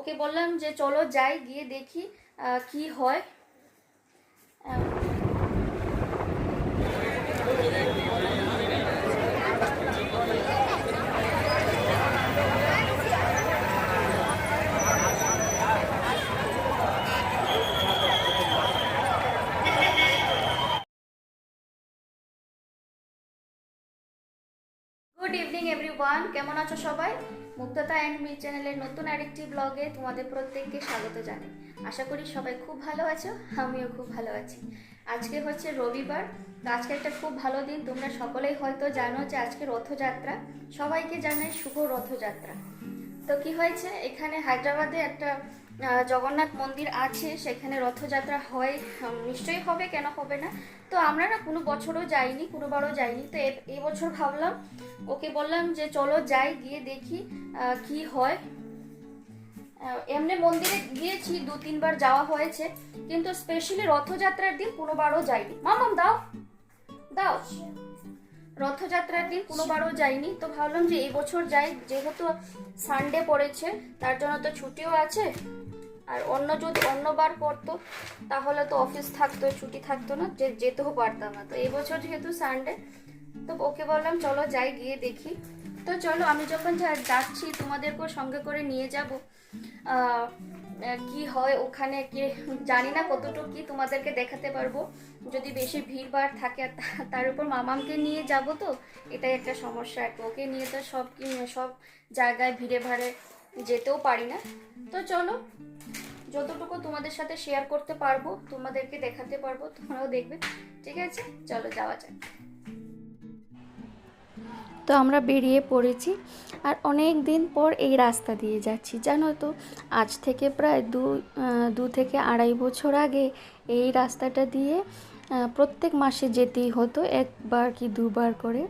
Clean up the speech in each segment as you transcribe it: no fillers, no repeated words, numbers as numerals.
ওকে বললাম যে চলো যাই, গিয়ে দেখি কি হয়। গুড ইভিনিং এভরিওয়ান, কেমন আছো সবাই? মুগ্ধতা অ্যান্ড মি চ্যানেলের নতুন আরেকটি ব্লগে তোমাদের প্রত্যেককে স্বাগত জানাই। আশা করি সবাই খুব ভালো আছো, আমিও খুব ভালো আছি। আজকে হচ্ছে রবিবার, তো আজকে একটা খুব ভালো দিন। তোমরা সকলেই হয়তো জানো যে আজকে রথযাত্রা। সবাইকে জানাই শুভ রথযাত্রা। তো কি হয়েছে, এখানে হায়দ্রাবাদে একটা জগন্নাথ মন্দির আছে, সেখানে রথযাত্রা হয়। নিশ্চয়ই হবে, কেন হবে না। তো আমরা না কোনো বছরও যাইনি, কোনোবারও যাইনি। তো এবছর ভাবলাম, ওকে বললাম যে চলো যাই, গিয়ে দেখি কি হয়। এমনি মন্দিরে গিয়েছি, 2-3 বার যাওয়া হয়েছে, কিন্তু স্পেশালি রথযাত্রার দিন কোনোবারও যাইনি। মামাম দাও দাও। রথযাত্রার দিন কোনোবারও যাইনি, তো ভাবলাম যে এবছর যাই, যেহেতু সানডে পড়েছে, তার জন্য তো ছুটিও আছে। আর যদি অন্যবার পড়তো তাহলে তো অফিস থাকতো, ছুটি থাকতো না, যেতেও পারতাম না। তো এবছর যেহেতু সানডে, তো ওকে বললাম চলো যাই, গিয়ে দেখি। তো চলো, আমি যখন যাচ্ছি তোমাদেরকেও সঙ্গে করে নিয়ে যাব। কি হয় ওখানে, কি জানি না কতটুকু কি তোমাদেরকে দেখাতে পারবো। যদি বেশি ভিড় থাকে, তার উপর মামামকে নিয়ে যাব, তো এটাই একটা সমস্যা আর কি। ওকে নিয়ে তো সব জায়গায় ভিড়ে ভাড়ে যেতেও পারি না। তো চলো, যতটুকু তোমাদের সাথে শেয়ার করতে পারবো, তোমাদেরকে দেখাতে পারবো, তোমরাও দেখবে। ঠিক আছে, চলো যাওয়া যাক। তো আমরা বেরিয়ে পড়েছি, আর অনেক দিন পর এই রাস্তা দিয়ে যাচ্ছি। জানো তো, আজ থেকে প্রায় 2 থেকে 2.5 বছর আগে এই রাস্তাটা দিয়ে প্রত্যেক মাসে যেতেই হতো, 1বার কি 2বার করে।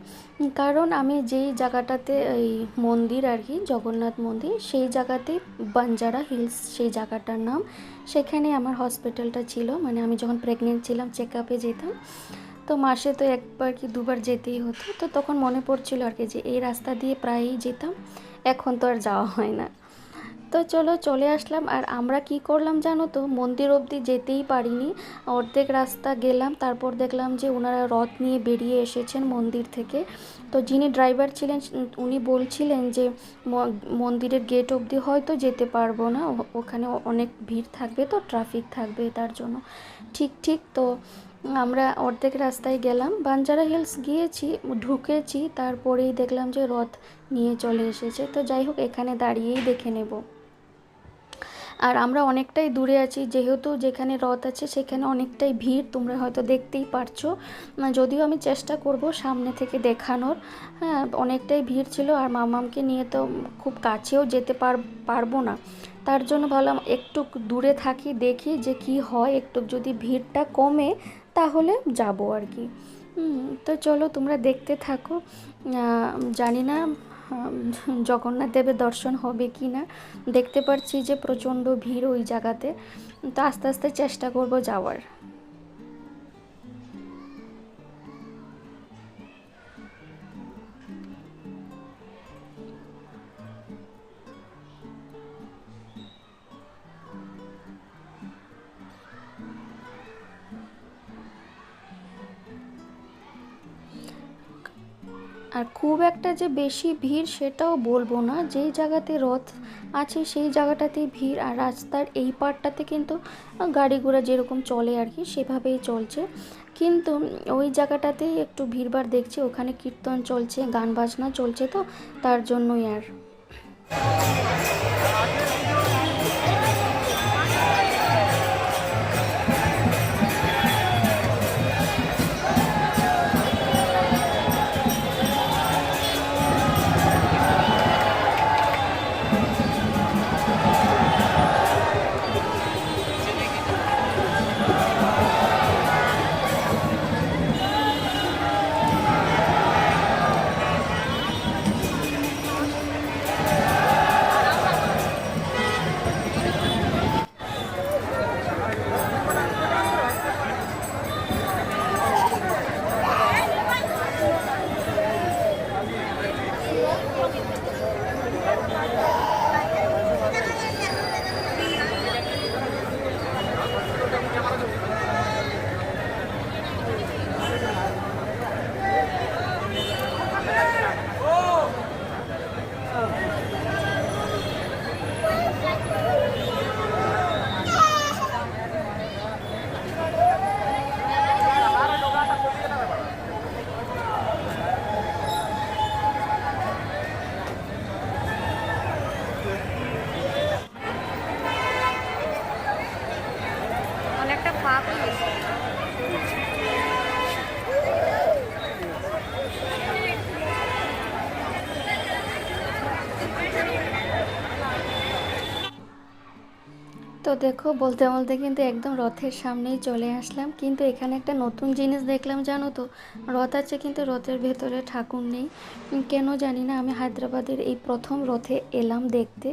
কারণ আমি যেই জায়গাটাতে এই মন্দির আর কি, জগন্নাথ মন্দির, সেই জায়গাতেই বাঞ্জারা হিলস সেই জায়গাটার নাম। সেখানে আমার হসপিটালটা ছিল, মানে আমি যখন প্রেগনেন্ট ছিলাম চেক আপে যেতাম। তো মাসে তো 1বার কি 2বার যেতেই হতো। তো তখন মনে পড়ছিল আর কি যে এই রাস্তা দিয়ে প্রায়ই যেতাম, এখন তো আর যাওয়া হয় না। তো চলো চলে আসলাম। আর আমরা কি করলাম জানো তো, মন্দির অবধি যেতেই পারিনি, অর্ধেক রাস্তা গেলাম, তারপর দেখলাম যে ওনারা রথ নিয়ে বেরিয়ে এসেছেন মন্দির থেকে। তো যিনি ড্রাইভার ছিলেন উনি বলছিলেন যে মন্দিরের গেট অবধি হয়তো যেতে পারবো না, ওখানে অনেক ভিড় থাকবে, তো ট্রাফিক থাকবে, তার জন্য। ঠিক তো আমরা অর্ধেক রাস্তায় গেলাম, বাঞ্জারা হিলস গিয়েছি, ঢুকেছি, তারপরেই দেখলাম যে রথ নিয়ে চলে এসেছে। তো যাই হোক, এখানে দাঁড়িয়েই দেখে নেব। আর আমরা অনেকটাই দূরে আছি, যেহেতু যেখানে রথ আছে সেখানে অনেকটাই ভিড়, তোমরা হয়তো দেখতেই পারছো। যদিও আমি চেষ্টা করব সামনে থেকে দেখানোর। হ্যাঁ, অনেকটাই ভিড় ছিল, আর মামামকে নিয়ে তো খুব কাছেও যেতে পারবো না। তার জন্য ভাবলাম একটু দূরে থাকি, দেখি যে কি হয়, একটু যদি ভিড়টা কমে তাহলে যাব আর কি। তো চলো তোমরা দেখতে থাকো। জানি না জগন্নাথ দেবের দর্শন হবে কি না। দেখতে পাচ্ছি যে প্রচণ্ড ভিড় ওই জায়গাতে, তো আস্তে আস্তে চেষ্টা করব যাওয়ার। আর খুব একটা যে বেশি ভিড় সেটাও বলবো না, যেই জায়গাতে রথ আছে সেই জায়গাটাতেই ভিড়। আর রাস্তার এই পার্টটাতে কিন্তু গাড়ি ঘোড়া যেরকম চলে আর কি সেভাবেই চলছে, কিন্তু ওই জায়গাটাতেই একটু ভিড়ভাড় দেখছি, ওখানে কীর্তন চলছে, গান বাজনা চলছে, তো তার জন্যই আর। তো দেখো বলতে বলতে কিন্তু একদম রথের সামনেই চলে আসলাম, কিন্তু এখানে একটা নতুন জিনিস দেখলাম জানো তো। রথ আছে কিন্তু রথের ভেতরে ঠাকুর নেই। কেন জানি না, আমি হায়দ্রাবাদের এই প্রথম রথে এলাম দেখতে,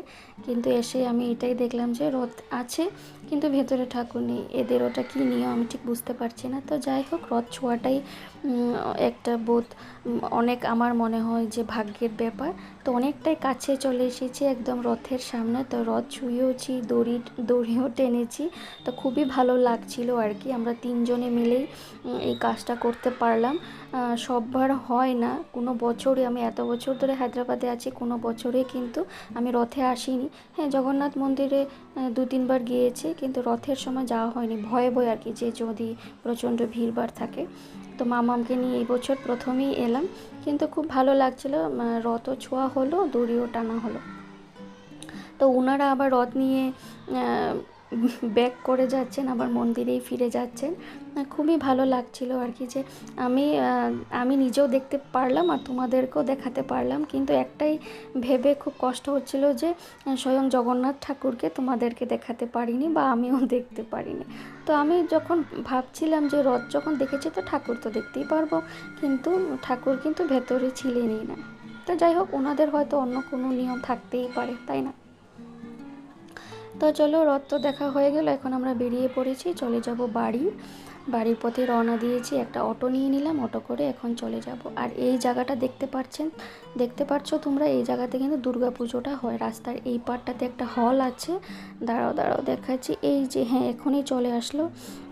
কিন্তু এসে আমি এটাই দেখলাম যে রথ আছে কিন্তু ভেতরে ঠাকুর নেই। এদের ওটা কী নিয়ম আমি ঠিক বুঝতে পারছি না। তো যাই হোক, রথ ছোঁয়াটাই একটা বোধ অনেক আমার মনে হয় যে ভাগ্যের ব্যাপার। তো অনেকটাই কাছে চলে এসেছি একদম রথের সামনে। তো রথ ছুঁয়েওছি, দড়িও টেনেছি। তো খুবই ভালো লাগছিল আর কি, আমরা তিনজনে মিলেই এই কাজটা করতে পারলাম। সববার হয় না, কোনো বছরই, আমি এত বছর ধরে হায়দ্রাবাদে আছি, কোনো বছরে কিন্তু আমি রথে আসিনি। হ্যাঁ, জগন্নাথ মন্দিরে 2-3 বার গিয়েছি, কিন্তু রথের সময় যাওয়া হয়নি, ভয়ে ভয়ে আর কি, যে যদি প্রচণ্ড ভিড়ভাড় থাকে। তো মামামকে নিয়ে এই বছর প্রথমেই এলাম, কিন্তু খুব ভালো লাগছিল। রথও ছোঁয়া হলো, দড়িও টানা হলো। তো ওনারা আবার রথ নিয়ে ব্যাক করে যাচ্ছেন, আবার মন্দিরেই ফিরে যাচ্ছেন। খুবই ভালো লাগছিল আর কি, যে আমি নিজেও দেখতে পারলাম আর তোমাদেরকেও দেখাতে পারলাম। কিন্তু একটাই ভেবে খুব কষ্ট হচ্ছিল যে স্বয়ং জগন্নাথ ঠাকুরকে তোমাদেরকে দেখাতে পারিনি বা আমিও দেখতে পারিনি। তো আমি যখন ভাবছিলাম যে রথ যখন দেখেছি তো ঠাকুর তো দেখতেই পারবো, কিন্তু ঠাকুর কিন্তু ভেতরে ছিলেনই না। তো যাই হোক, ওনাদের হয়তো অন্য কোনো নিয়ম থাকতেই পারে, তাই না? তো চলো, রথ তো দেখা হয়ে গেল, এখন আমরা বেরিয়ে পড়েছি, চলে যাব বাড়ি। বাড়ির পথে রওনা দিয়েছি, একটা অটো নিয়ে নিলাম, অটো করে এখন চলে যাব। আর এই জায়গাটা দেখতে পাচ্ছ তোমরা, এই জায়গাতে কিন্তু দুর্গা পুজোটা হয়। রাস্তার এই পারটাতে একটা হল আছে, দাঁড়াও দেখাচ্ছি। এই যে, হ্যাঁ এখনই চলে আসলো।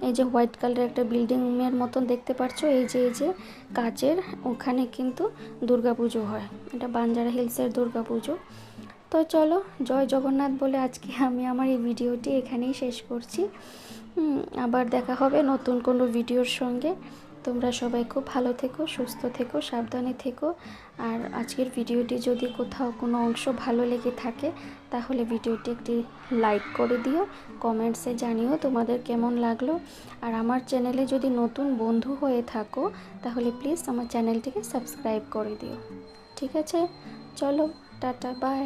এই যে হোয়াইট কালারের একটা বিল্ডিংয়ের মতন দেখতে পাচ্ছ, এই যে কাচের, ওখানে কিন্তু দুর্গা পুজো হয়। এটা বাঞ্জারা হিলসের দুর্গা পুজো। তো চলো, জয় জগন্নাথ বলে আজকে আমি আমার এই ভিডিওটি এখানেই শেষ করছি। আবার দেখা হবে নতুন কোনো ভিডিওর সঙ্গে। তোমরা সবাই খুব ভালো থেকো, সুস্থ থেকো, সাবধানে থেকো। আর আজকের ভিডিওটি যদি কোথাও কোনো অংশ ভালো লেগে থাকে, তাহলে ভিডিওটি একটি লাইক করে দিও, কমেন্টসে জানিও তোমাদের কেমন লাগলো। আর আমার চ্যানেলে যদি নতুন বন্ধু হয়ে থাকো, তাহলে প্লিজ আমার চ্যানেলটিকে সাবস্ক্রাইব করে দিও। ঠিক আছে, চলো, টাটা, বাই।